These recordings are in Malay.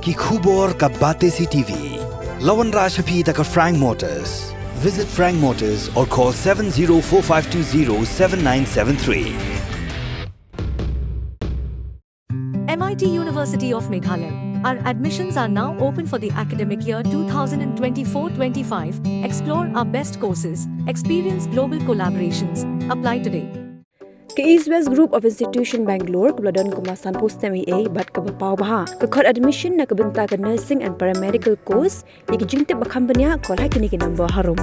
ki khubor ka bate CTV. Lawan Rajhapi taka Frank Motors. Visit Frank Motors or call 7045207973. MIT University of Meghalaya. Our admissions are now open for the academic year 2024-25. Explore our best courses, experience global collaborations. Apply today. Ke East West Group of Institution Bangalore kebeladon kemasan post MA bat ke bapau baha ke kod admission na kebenta ke nursing and paramedical course yang jingtip bakam benya kol ha kini ke number harum.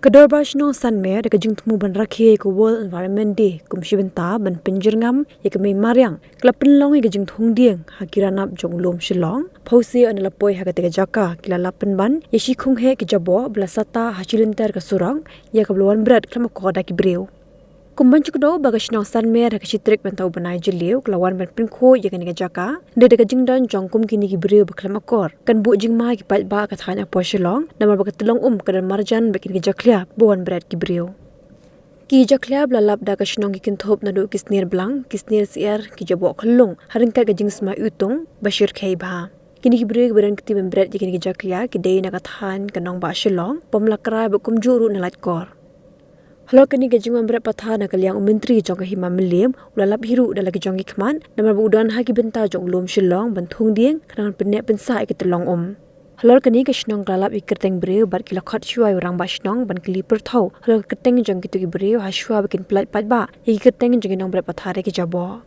Kedor Bashno Sanmer dekat jeng temu ban rakhe ke World Environment Day kum shibenta ban penjer ngam ye ke mei mariang kelap penlong ye ke jeng thong dieng hakiranap jong lom shilong phausi an lapoi ha ke te jaka kila lapen ban ye shi khung he ke jabo blasata hachilinter ke surang ye ke bluan berat klama ko da ki breu kumban chukdo bagashno Sanmer ke chitrik bentau banai jeliu kelawan ban pinkho ye ke ne jaka de dekat jeng dan jongkum kini ki breu beklama kor kan bu jeng mai ki pat ba ka thanya po shilong namar ba telong kadan marjan bekin ki jaklia buan berat ki breu ki jaklia blalap da ka shnong ki kinthop na do kisnir blang kisnir siar ki jabo khlung harin ka jing sma utung bashir khai ba kini ki breu beran ki tim berat ki jaklia ki dei na ka than kanong ba shilong pomlakra ba kum juru na lat kor Halo kini gajing membret patah nak liang menteri jong ke hima melim ulalap hiru dah lagi jong ikman nama budan hagi benta jong lom shilong bentung dieng kenangan penek pensa ikut telong Halo kini ke shnong galap ikerteng breu bat kilakhat shuai orang ba shnong ban kili perthau halo keteng jong kitu ki breu hashua bikin plat pat ba iketeng jong nong bret patah re ki jabo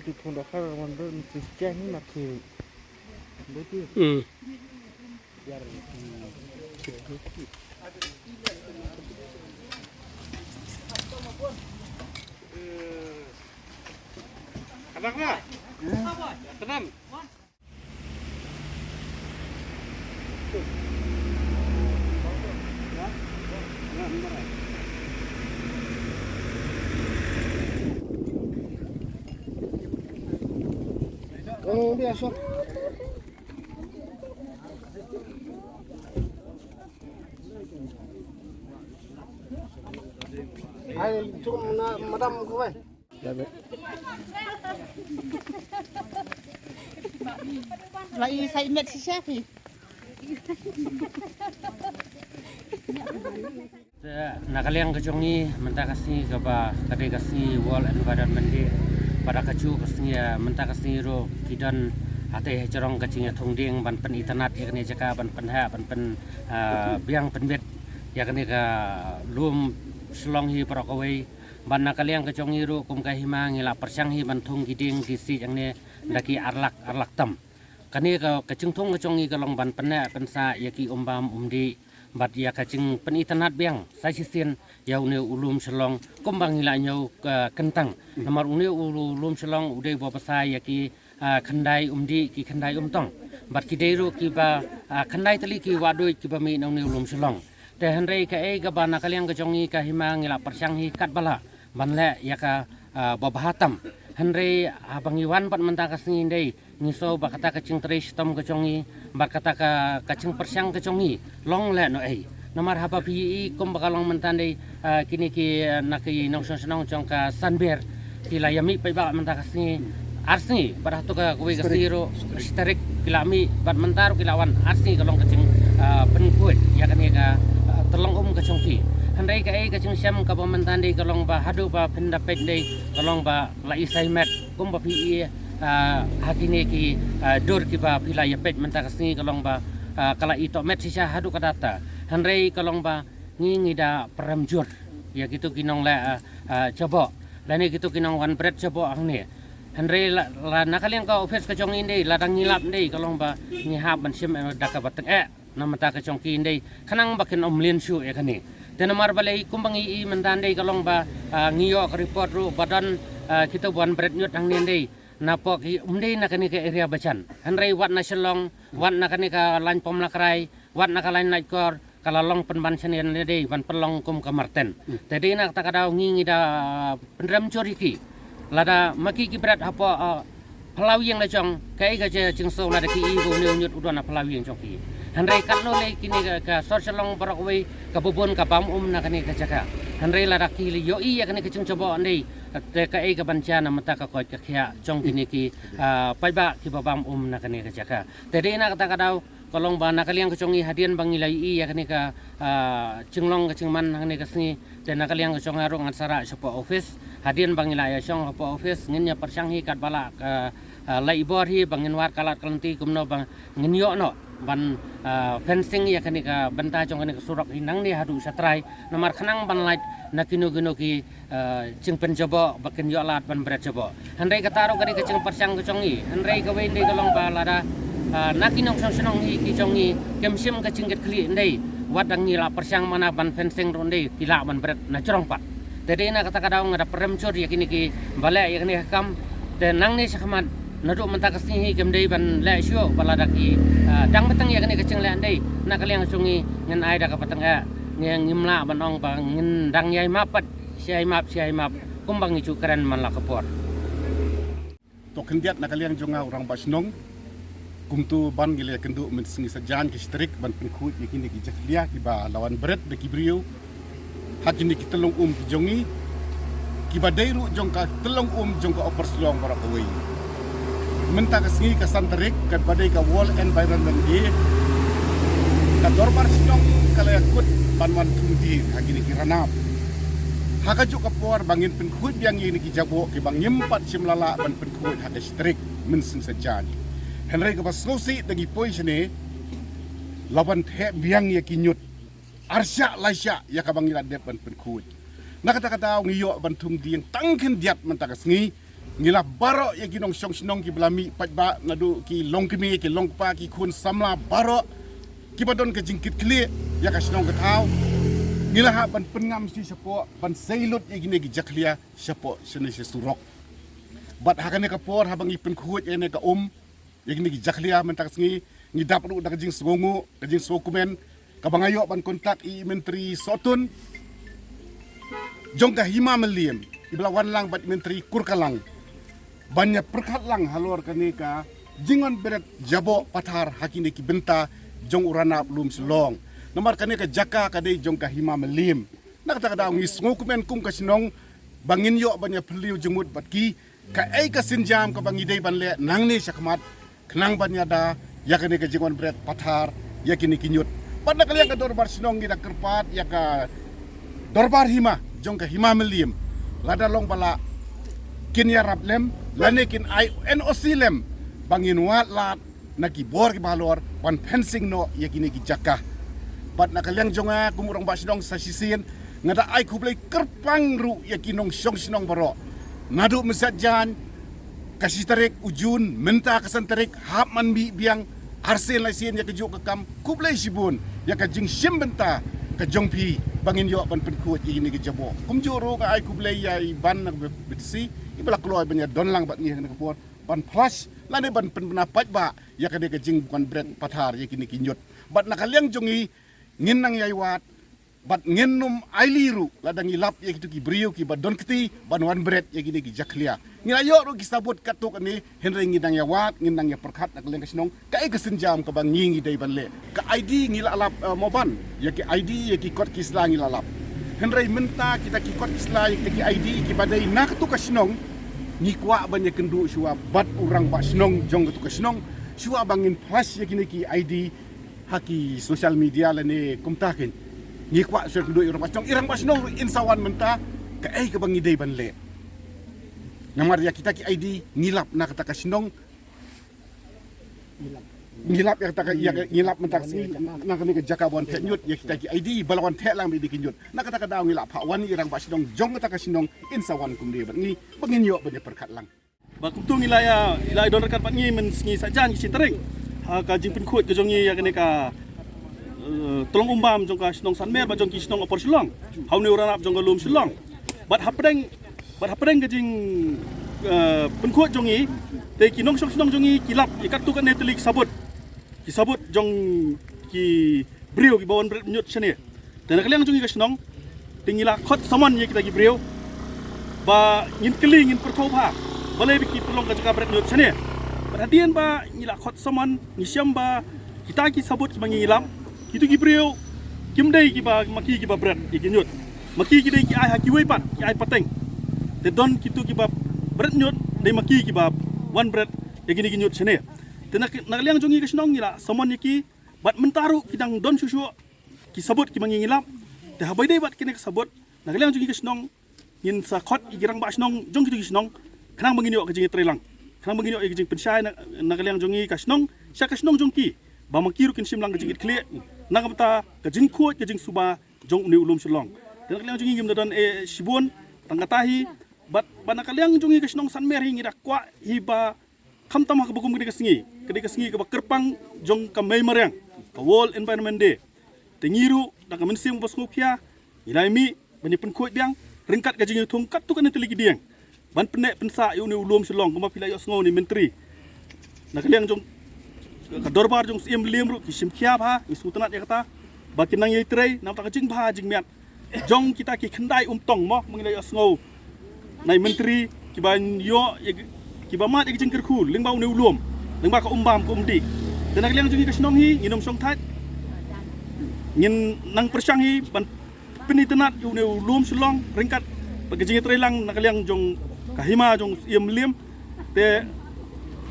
Thì thằng đó khai là đơn từ chén mà thì đối tượng Abang lah, tenang. Oh, biasa. Ai cuma madam ko ba? Dapat. Lai sai met si chef ni. Nakaliang kejongi mentah kasih kaba kade kasih World Environment Day pada kacu kasih mentah kasih ro kidan ate cerong kacingnya thongding ban pen internet yakni jaka ban penha ban pen biang penbet yakni ka lum selong hi prokawai ban nakaliang kejongi ro kum kahima ngila persang hi ban thong giding disi yakni daki arlak tam kani ka kacung thong kejongi kalong ban penha pensa yaki umbam umdi bat ya kacing penitanat biang sai sisien ya une ulum selong kombang hilanyau kentang nomor une ulum selong ude bo pasai ya ki khandai umdi ki khandai umtong bat ki deiru ki ba khandai tali ki wadoi ki ba mi nong ne ulum selong te henrei ka e ga bana kaliang ka jongi ka hima ngila persyang hi kat bala banle ya ka babahatam henrei abang iwan pat menta kasngi dei ngiso ba kata kacing tres tom ka jongi ba kata ka kacing persyang ka jongi long le no ei nomor haba pi kom bakalong mentandai kini ki naki nong senong jong ka sanber ki layami pa ba menta kasngi arsni pada tu ka kuwi kasiro starik kilami bat mentar kilawan arsni kalong kacing penkuit ya kan ka telong ka jongki handai ka kacing syam ka mentandai kalong ba hadu ba pendapet dei kalong ba lai saimet kom ba pi hakini ki dor ki ba pila ya pet menta kasni kalong ba kala ito met sisa hadu kadata handai kalong ba ngingi da peramjur ya gitu kinong la coba dan gitu kinong wan bread coba ang ni handai la nakaliang ka office ka jong indei ladang ngilap ndei kalong ba ngihap ban sim da ka bateng nama ta ka jong ki indei kanang bakin omlin su e kani tenamar balai kumbang i mentandai kalong ba ngiyo report ru badan kita wan bread nyut ang ndei napok umdei nakani ke area bacan handai wat na selong wat nakani ka lan pom lakrai wat nakalain naikor kalalong penban senian dei ban pelong kum kamarten tadi nak takadaw ngingi da pendram coriki lada maki kibrat apa pelawi yang lajong kai ga jingso lada ki ibu nyut udana pelawi yang coki handai kanno le kini ka sorselong barakwe ka bubun ka pam nakani ka jaka handai lada ki yo i ya kani kecing coba andai te ka ka bancana mata ka koi ka khia jong kini ki paiba ki babam nakani ka jaka tadi nak takadaw kolong ba nakaliang kecongi hadian bangilai i ya kani ka cinglong ka cingman kani ka sni dan nakaliang kecong arung ansara sopo office hadian bangilai ya song sopo office ngin ya persyang hi kat bala lai bor hi bangin war kalat kalenti kumno bang ngin yo no ban fencing ya kani ka benta jong kani ka surak hinang ni hadu satrai nomor khanang ban light nakino gino ki cingpen coba bakin yo lat ban berat coba handai kataro kani ka cing persyang kecongi handai ka wein dei kolong ba lada nakinong senong hi ki jongi kemsim ka cingket kli ndei wadang ngila persyang mana ban fencing ronde kila ban berat na corong pat tadi na kata kadaw ngada peremcor ya kini ki bala ya kini kam dan nang ni sakmat nadu menta kasni hi kemdei ban la syo balada ki dang betang ya kini kecing le ndei na kaliang sungi ngen ai da ka patang ngeng ngimla banong bang ngin dang yai mapat siai map kumbang icu keren man la kapor to kendiat na kaliang jonga orang basnong kumtu ban gile kendu men singi sajan ki strik ban penkut yakini ki jaklia ki ba lawan berat de ki brio hakini ki telong ki jongi ki ba deiru jongka telong jongka operslong para kawai menta ka singi ka santarik ka badai ka wall environment di ka dorbar sinong kala yakut ban wan tungdi hakini ki ranap haka juk kapor bangin penkut yang ini ki jabo ki bang nyempat simlala ban penkut hada strik men sing sajan Henry ka paslosi dagi poi sini lawan the biang ya kinyut arsya laisya ya ka bangila depan penkut nakata-kata ngiyo bantung dieng tangken diat mentakas ngi ngila baro ya ginong song ki belami patba nadu ki longkimi ki longpa ki kun samla baro ki badon ke jingkit kli ya ka snong ka tau ngila ha ban pengam si sapo ban seilut ya gine gi jaklia sapo sene se surok bat hakane ka por habangi penkut ene ka yang ini jaklia mentak sengi ngidap lu dak jing songu jing dokumen kabangayo ban kontak i menteri sotun jongka hima meliem iblawan lang bat menteri kurkalang banyak perkat lang halor kanika jingon beret jabo patar hakini ki benta jong urana belum selong nomor kanika jaka kadai jongka hima meliem nak tak ada ngis ngokumen kum kasinong bangin yo banyak peliu jengmut batki ka ai ka sinjam ka bangidei ban le nang ni sakmat kenang banyada yakini ke jingon beret patar yakini kinyut pada kalian ke dorbar sinong kita kerpat ya ka dorbar hima jong ka hima meliem lada long bala kin ya rablem lane kin ai NOC lem bangin wat lat naki bor ki balor wan fencing no yakini ki jakah pat na kalian jonga kumurang ba sinong sa sisin ngada ai kublai kerpang ru yakinong song sinong baro ngadu mesajan kasih tarik ujun menta kesan tarik hap man biang arsen laisien ya kejuk kekam kublai sibun ya ka jing sim benta ka jongpi bangin yo ban penkut ini ke jabo kumjuro ka ai kublai ya ban na bitsi ibala kloy banya donlang bat ni ka por ban plus lane ban penapat ba ya ka de ka jing bukan bread pathar ya kini kinyot bat nakaliang jongi ngin nang yai wat bat ngenum ailiru ladang ilap ya kitu ki brio ki badon kiti ban wan bread ya gini ki jaklia ngila yo ro ki sabut katuk ani henry ngidang ya wat ngindang ya perkat nak leng kasinong ka e kesenjam ka bang ngingi dai ban le ka ID ngila alap moban ya ki ID ya ki kot ki slang ngila alap henry menta kita ki kot ki slang ya ki ID ki badai nak tu kasinong ni kwa ban ya kendu suwa bat urang ba sinong jong tu kasinong suwa bangin plus ya gini ki ID haki social media lane kumtakin ni kwa sur kendu irang ba sinong insawan menta ka ai ka bang idai ban le namar ya kita ki ID ngilap na kata kasinong ngilap ya kata ya ngilap mentak si na kami ke jakabon teknyut ya kita ki ID balawan tek lang bi dikinyut na kata daw ngilap pawan irang basinong jong kata kasinong insawan kumde bat ni bangin yo ban perkat lang bakum tu ngilaya ila don rekat pat ngi men sngi sajan ki tering ha ka jing penkut ke jongi ya kene ka tolong umbam jong ka sinong sanmer ba jong ki sinong opor silong haune uranap jong galum silong bat hapdeng ke jing penkut jongi te kinong sinong jongi kilap ikat tu kan neteli kisabut jong ki brio ki bawon nyut sene dan kaliang jongi ka sinong tingila khot saman ye kita ki brio ba ngin keling ngin perkobha balai biki tolong ka jaka bret nyut sene perhatian ba ngila khot saman ngisiam ba kita ki sabut ki mangilam kitu ki brio kimdai ki ba maki ki ba bret ki nyut maki ki dai ki ai haki wei pat ki ai pateng te don kitu ki ba bret nyut dai maki ki ba one bret ya gini nyut sene te nak liang jongi ka sinong ngila saman ki bat mentaru kidang don susu ki sabut ki mangilam te habai dai bat kini ka sabut nak liang jongi ka sinong ngin sa khot igirang ba sinong jong kitu ki sinong kanang bangini ka jing trelang kanang bangini ka jing pensai nak liang jongi ka sinong sya ka sinong jongki ba makiru kin simlang ka jing kle nak mata ka jing khot ka jing suba jong ni ulum silong te nak liang jongi gim don e sibun tangatahi bat bana kaliang jongi ka sinong sanmer hingi dak kwa hiba kam tamah ka bagum ka singi ka ba kerpang jong ka mei marang ka World Environment Day te ngiru dak men sim bos ngopia ilai mi bani penkut biang ringkat ka jing thung kat tu kan teligi diang ban penek pensa yu ni ulum silong kuma pila yo sngo ni menteri nak liang jong ka dorbar jong sim liem ru ki sim khia ba isu tanat ya kata bakin nang yei trei nam ta ka jing ba jing miat jong kita ki khandai tong mo mangila yo sngo nai menteri ki ban yo ki ba mat ki jing kerkhul ling bau ni ulum ling ba ka umbam ko umdi dan nak liang jong ki snong hi nginom song that ngin nang persang hi ban penitanat yu ni ulum silong ringkat bagi jing trei lang nak liang jong kahima jong iem liem te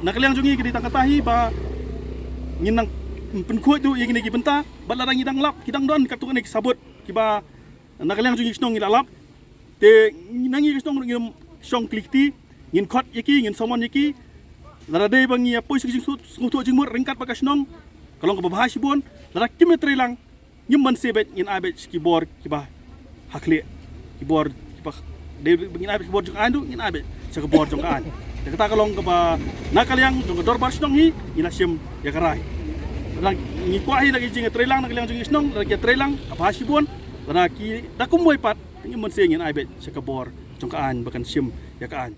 nakaliang jongi kidi tangkatahi ba nginang penkut tu yang ini ki benta balarang ngidang lap kidang don katukan ni sabut kiba nakaliang jongi snong ngilalap te nangi snong ngim song klikti ngin khot yaki ngin somon yaki larade bangi apoi sing ngutu jing mur ringkat bakas snong kalong ka bahasi bon lara kimetre lang ngim man sebet ngin abet kibor kiba hakle kibor kiba de bingin abis bor jong andu ngin abis sa bor jong an de kata kalong ka ba nakaliang jong dor bar snong hi inasim ya karai lang ngi kwa hi lagi jing trelang nakaliang jong snong lagi trelang apa hasibon lana ki dakum moy pat ngin man se ngin abis sa bor jong an bakan sim ya kan